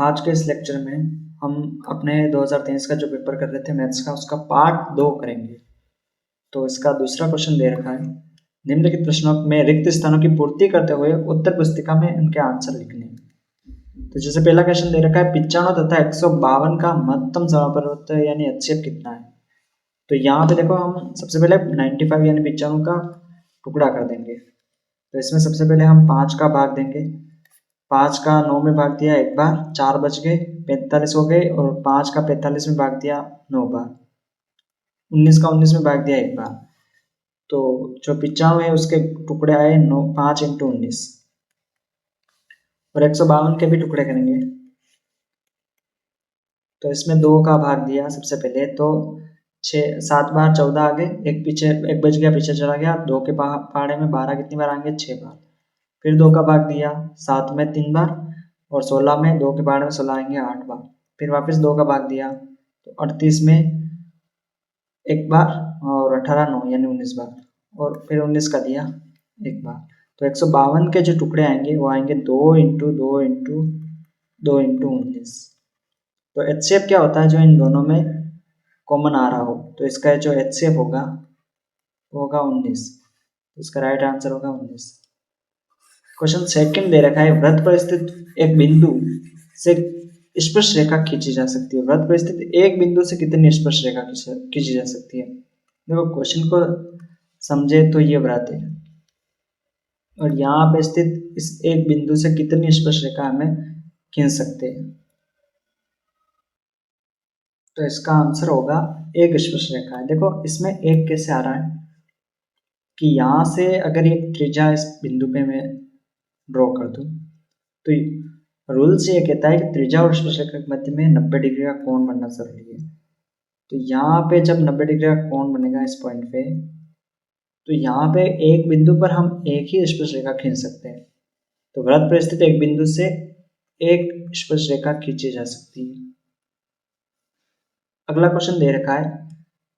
आज के इस लेक्चर में हम अपने 2023 का जो पेपर कर रहे थे मैथ्स का, उसका पार्ट 2 करेंगे। तो इसका दूसरा क्वेश्चन दे रखा है, निम्नलिखित प्रश्नों में रिक्त स्थानों की पूर्ति करते हुए उत्तर पुस्तिका में इनके आंसर लिखने हैं। तो जैसे पहला क्वेश्चन दे रखा है 95 तथा 152 का महत्तम समापवर्त यानी HCF कितना है। तो यहाँ पे देखो हम सबसे पहले 95 यानी 95 का टुकड़ा कर देंगे। तो इसमें सबसे पहले हम 5 का भाग देंगे। 5 का 9 में भाग दिया एक बार, 4 बच गए, 45 हो गए, और 5 का 45 में भाग दिया 9 बार, 19 का 19 में भाग दिया एक बार। तो जो 95 है उसके टुकड़े आए 9, 5 × 19, और 152 के भी टुकड़े करेंगे। तो इसमें 2 का भाग दिया सबसे पहले, तो 7 बार 14 आ गए, एक बच गया, पीछे चला गया। 2 के पहाड़े में 12 कितनी बार आएंगे? 6 बार। फिर 2 का भाग दिया 7 में 3 बार, और 16 में 2 के पहाड़े में 16 आएंगे 8 बार। फिर वापस 2 का भाग दिया तो 38 में एक बार, और 18 9 यानी 19 बार, और फिर 19 का दिया एक बार। तो 152 के जो टुकड़े आएंगे वो आएंगे 2 × 2 × 2 × 19। तो HCF क्या होता है? जो इन दोनों में कॉमन आ रहा हो। तो इसका जो HCF होगा वो होगा 19। इसका राइट आंसर होगा 19। क्वेश्चन सेकंड दे रखा है, वृत्त पर स्थित एक बिंदु से स्पर्श रेखा खींची जा सकती है। वृत्त पर स्थित एक बिंदु से कितनी स्पर्श रेखा खींची जा सकती है? देखो क्वेश्चन को समझे तो ये वृत्त है, और यहाँ पे स्थित इस एक बिंदु से कितनी स्पर्श रेखा हमें खींच सकते हैं। तो इसका आंसर होगा एक स्पर्श रेखा है। देखो इसमें एक कैसे आ रहा है कि यहाँ से अगर एक त्रिज्या इस बिंदु पे मैं ड्रॉ कर दूं, तो रूल्स ये कहता है कि त्रिज्या और स्पर्शरेखा के मध्य में 90 डिग्री का कोण बनना जरूरी है। तो यहाँ पे जब 90 डिग्री का कोण बनेगा इस पॉइंट पे, तो यहाँ पे एक बिंदु पर हम एक ही स्पर्शरेखा खींच सकते हैं। तो वृत्त पर स्थित एक बिंदु से एक स्पर्शरेखा खींची जा सकती है। अगला क्वेश्चन दे रखा है,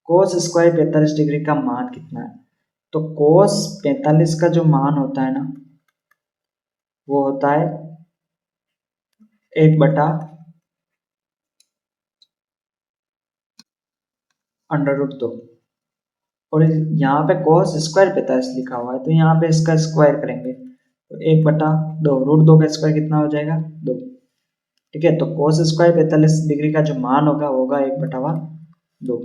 cos स्क्वायर 45 डिग्री का मान कितना है? तो cos 45 का जो मान होता है ना, वो होता है 1/√2, और यहाँ पे cos स्क्वायर 45 लिखा हुआ है, तो यहाँ पे इसका स्क्वायर करेंगे तो 1/2, √2 का स्क्वायर कितना हो जाएगा? 2। ठीक है, तो cos स्क्वायर 45 डिग्री का जो मान होगा वो होगा 1/2।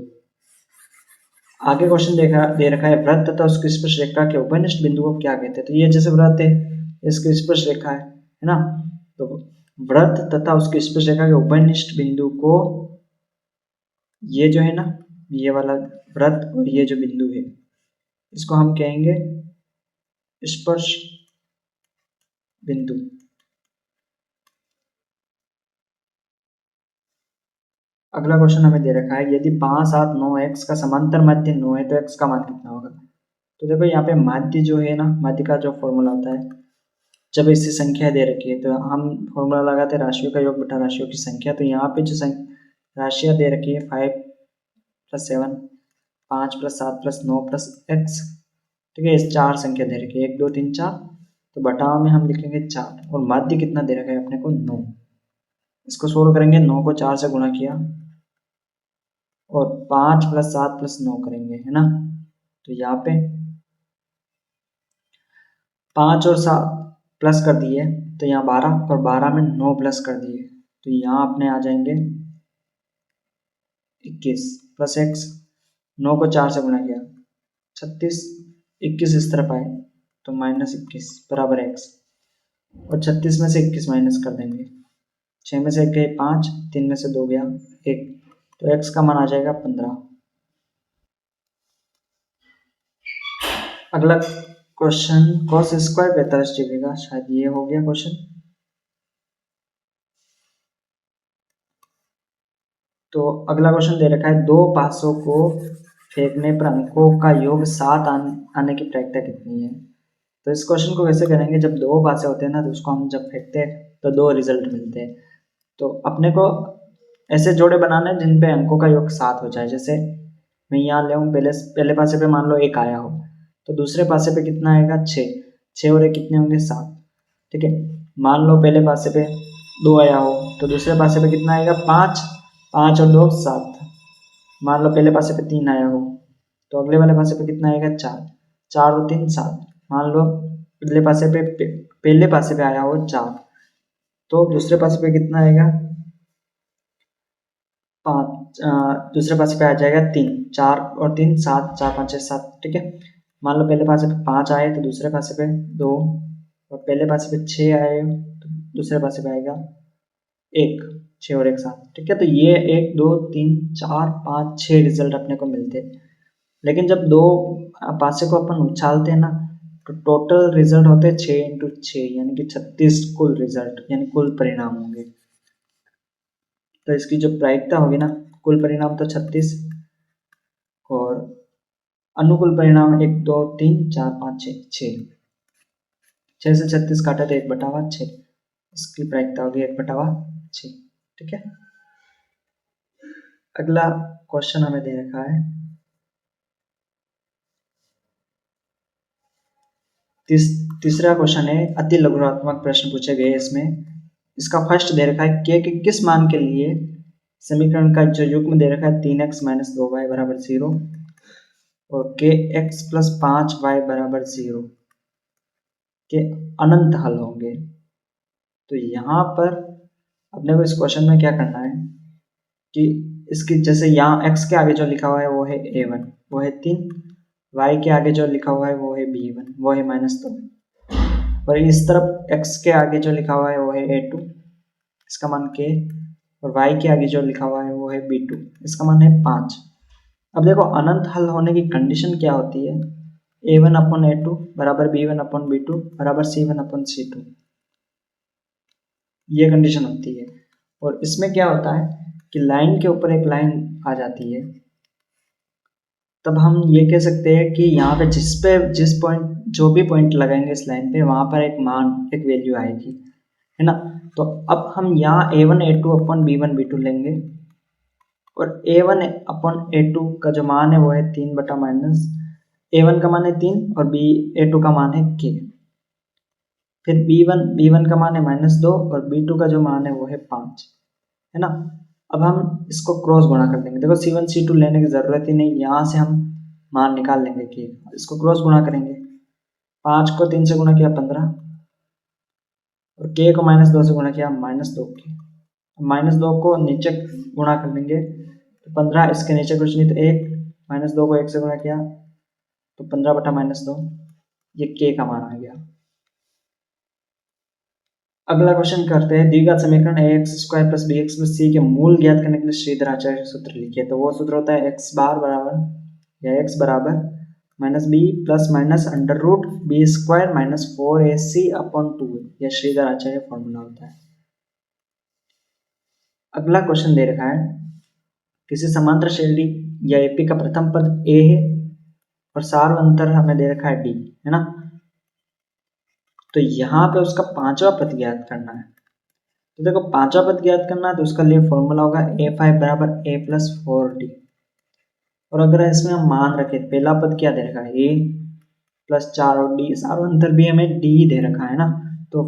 आगे क्वेश्चन दे रखा है, वृत्त तथा उसकी स्पर्श रेखा के उभयनिष्ठ बिंदु को क्या कहते हैं? तो ये जैसे वृत्त है, इसकी स्पर्श रेखा है ना, तो वृत्त तथा उसकी स्पर्श रेखा के उभयनिष्ठ बिंदु को, ये जो है ना, ये वाला वृत्त और ये जो बिंदु है, इसको हम कहेंगे स्पर्श बिंदु। अगला क्वेश्चन हमें दे रखा है, यदि 5 7 9 x का समांतर माध्य 9 है तो x का मान कितना होगा? तो देखो यहाँ पे माध्य जो है ना, माध्य का जो फॉर्मूला होता है, जब ऐसी संख्या दे रखी है तो हम फॉर्मूला लगाते हैं राशियों का योग बटा राशियों की संख्या। तो यहाँ पे जो राशियाँ दे रखी है 5 + 7, 5 + 7 + 9 + x, ठीक है, इस 4 संख्या दे रखी है, 1 2 3 4, तो बटाव में हम लिखेंगे 4, और माध्य कितना दे रखा है अपने को? 9। इसको सोल्व करेंगे, 9 को 4 से गुणा किया, और 5 + 7 + 9 करेंगे, है ना। तो यहाँ पे 5 और 7 प्लस कर दिए तो यहाँ 12, और 12 में 9 प्लस कर दिए तो यहाँ अपने आ जाएंगे 21 + x, 9 को 4 से गुणा किया 36, 21 इस तरफ आए तो -21 = x, और 36 में से 21 माइनस कर देंगे, 6 में से 1 गए 5, 3 में से 2 गया 1, तो x का मान आ जाएगा 15। अगला क्वेश्चन, cos स्क्वायर 45 डिग्री का, शायद ये हो गया क्वेश्चन। तो अगला क्वेश्चन दे रखा है, 2 पासों को फेंकने पर अंकों का योग 7 आने की प्रायिकता कितनी है? तो इस क्वेश्चन को कैसे करेंगे, जब 2 पासे होते हैं ना, तो उसको हम जब फेंकते हैं तो 2 रिजल्ट मिलते हैं। तो अपने को ऐसे जोड़े बनाने हैं जिन पे अंकों का योग 7 हो जाए। जैसे मैं यहाँ ले आऊँ, पहले पासे पे मान लो 1 आया हो, तो दूसरे पासे पे कितना आएगा? 6, 6 और 1 कितने होंगे? 7। ठीक है, मान लो पहले पासे पे 2 आया हो तो दूसरे पासे पे कितना आएगा 5, 5 और 2 7। मान लो पहले पासे पे 3 आया हो तो अगले वाले पासे पे कितना आएगा 4, 4 और 3 7। मान लो अगले पासे पे पहले पासे पे आया हो 4 तो दूसरे पासे पे कितना आएगा 5, दूसरे पासे पे आ जाएगा 3, 4 और 3 7, 4 5 6 7। ठीक है, मान लो पहले पासे पे 5 आए तो दूसरे पासे पे 2 और पहले पासे पे 6 आए तो दूसरे पासे पे आएगा 1, 6 और 1 7। ठीक है, तो ये 1 2 3 4 5 6 रिजल्ट अपने को मिलते हैं। लेकिन जब दो पासे को अपन उछालते हैं ना तो टोटल रिजल्ट होते हैं 6 इंटू 6 यानी कि 36 कुल रिजल्ट यानी कुल परिणाम होंगे। तो इसकी जो प्रायिकता होगी ना कुल परिणाम तो 36 और अनुकूल परिणाम 1 2 3 4 5 6 6 से 36 काटा तो 1/6, इसकी प्रायिकता होगी 1/6। ठीक है, अगला क्वेश्चन हमें दे रखा है तीसरा क्वेश्चन है अति लघुत्मक प्रश्न पूछे गए इसमें। इसका फर्स्ट दे रखा है के किस मान के लिए समीकरण का जो युग्म दे रखा है 3x - 2y = 0 और के x + 5y = 0 के अनंत हल होंगे। तो यहाँ पर अपने को इस क्वेश्चन में क्या करना है कि इसकी जैसे यहाँ x के आगे जो लिखा हुआ है वो है a1 वो है 3, y के आगे जो लिखा हुआ है वो है b1 वो है -2 और इस तरफ x के आगे जो लिखा हुआ है वो है a2 इसका मान k और y के आगे जो लिखा हुआ है वो है b2 इसका मान है 5। अब देखो अनंत हल होने की कंडीशन क्या होती है a1/a2 = b1/b2 = c1/c2, ये कंडीशन होती है। और इसमें क्या होता है कि लाइन के ऊपर एक लाइन आ जाती है, तब हम ये कह सकते हैं कि यहाँ पे जिस पॉइंट जो भी पॉइंट लगाएंगे इस लाइन पे वहाँ पर एक मान एक वैल्यू आएगी, है ना। तो अब हम यहाँ a1 a2 b1 b2 लेंगे और a1 a2 का जो मान है वो है 3 a1 का मान है 3 और a2 का मान है k। फिर b1 का मान है -2 और b2 का जो मान है वो है 5, है ना। अब हम इसको क्रॉस गुणा कर देंगे, देखो c1 c2 लेने की ज़रूरत ही नहीं, यहाँ से हम मान निकाल लेंगे कि इसको क्रॉस गुणा करेंगे। 5 को 3 से गुणा किया 15 और k को -2 से गुणा किया -2 के, -2 को नीचे गुणा कर देंगे तो 15, इसके नीचे कुछ नहीं तो 1, -2 को 1 से गुणा किया तो 15/-2, ये k का मान आ गया। अगला क्वेश्चन करते हैं द्विघात समीकरण ax² + bx + c के मूल ज्ञात करने के लिए श्रीधर आचार्य सूत्र लिखिए। तो वो सूत्र होता है x बराबर -b + -√b² - 4ac/2, यह श्रीधर आचार्य फॉर्मूला होता है। अगला क्वेश्चन दे रखा है किसी समांतर श्रेणी या एपी का प्रथम पद a है और सार्वंतर हमें दे रखा है d, है ना। तो यहाँ पे उसका पांचवा पद ज्ञात करना है। तो देखो पांचवा पद ज्ञात करना है तो उसका लिए फॉर्मूला होगा a5 = a + 4d। और अगर इसमें हम मान रखें पहला पद क्या दे रखा है a + 4 और d, सार्वंतर भी हमें d दे रखा है ना, तो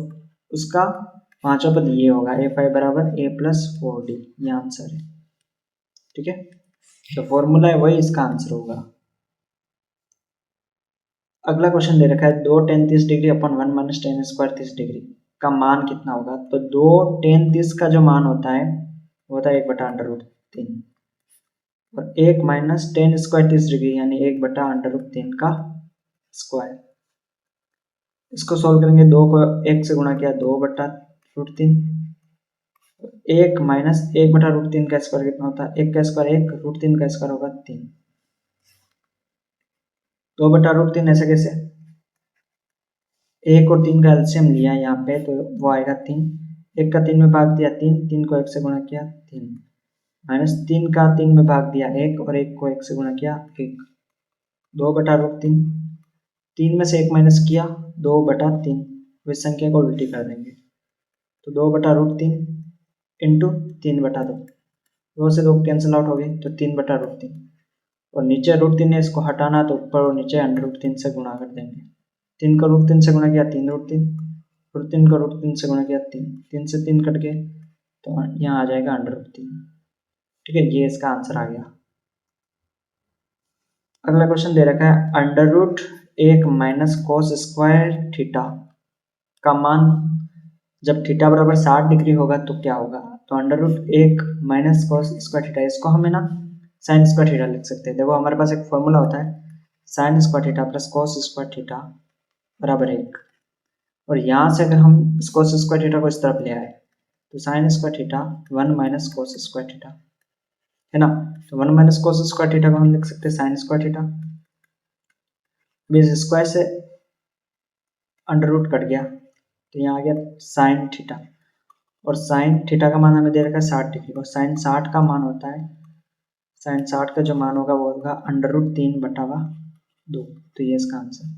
उसका पांचवा पद ये होगा a5 = a + 4d, ये आंसर है। ठीक है, तो फॉर्मूला है वही इसका आंसर होगा। अगला क्वेश्चन दे रखा है 2 tan 30 डिग्री अपन 1 - tan स्क्वायर 30 डिग्री का मान कितना होगा। तो 2 tan 30 का जो मान होता है वो होता है 1/√3 और 1 - tan स्क्वायर 30 डिग्री यानी 1/√3 का स्क्वायर। इसको सॉल्व करेंगे, 2 को 1 से गुणा किया 2/√3, 1 - 1/√3 का स्क्वायर कितना होता है 1 का स्क्वायर 1, √3 का स्क्वायर होगा 3। 2/√3 ऐसे कैसे, 1 और 3 का एलसीएम लिया यहाँ पे तो वो आएगा 3, 1 का 3 में भाग दिया 3, 3 को 1 से गुणा किया 3, -3 का 3 में भाग दिया 1 और 1 को 1 से गुणा किया 1, 2/√3, 3 में से 1 माइनस किया 2/3, इस संख्या को उल्टी कर देंगे तो 2/√3 इंटू 3/2, 2 से 2 कैंसिल आउट हो गए तो 3/√3 और नीचे √3 है, इसको हटाना तो ऊपर और नीचे √3 से गुणा कर देंगे। 3 को √3 से गुणा किया 3√3 √3 को √3 से गुणा किया 3, 3 से 3 कट गए तो यहाँ आ जाएगा √3। ठीक है, ये इसका आंसर आ गया। अगला क्वेश्चन दे रखा है √1 माइनस कोस स्क्वायर थीटा का मान जब थीटा बराबर 60 डिग्री होगा तो क्या होगा। तो √1 माइनस कोस स्क्वायर थीटा, इसको हम है ना साइन स्क्वायर थीटा लिख सकते हैं। देखो हमारे पास एक फॉर्मूला होता है sine square theta plus cos square theta बराबर 1, और यहाँ से अगर हम इस कोस स्क्वायर थीटा को इस तरफ ले आए तो sine square theta 1 minus cos square theta है ना। तो 1 माइनस कोस स्क्वायर थीटा को हम लिख सकते हैं साइन स्क्वायर थीटा। इस स्क्वायर से √ कट गया तो यहाँ आ गया साइन थीटा, और साइन थीटा का मान हमें दे रखा है 60 डिग्री, और साइन 60 का मान होता है, साइन 60 का जो मान होगा वो होगा √3/2। तो ये इसका आंसर।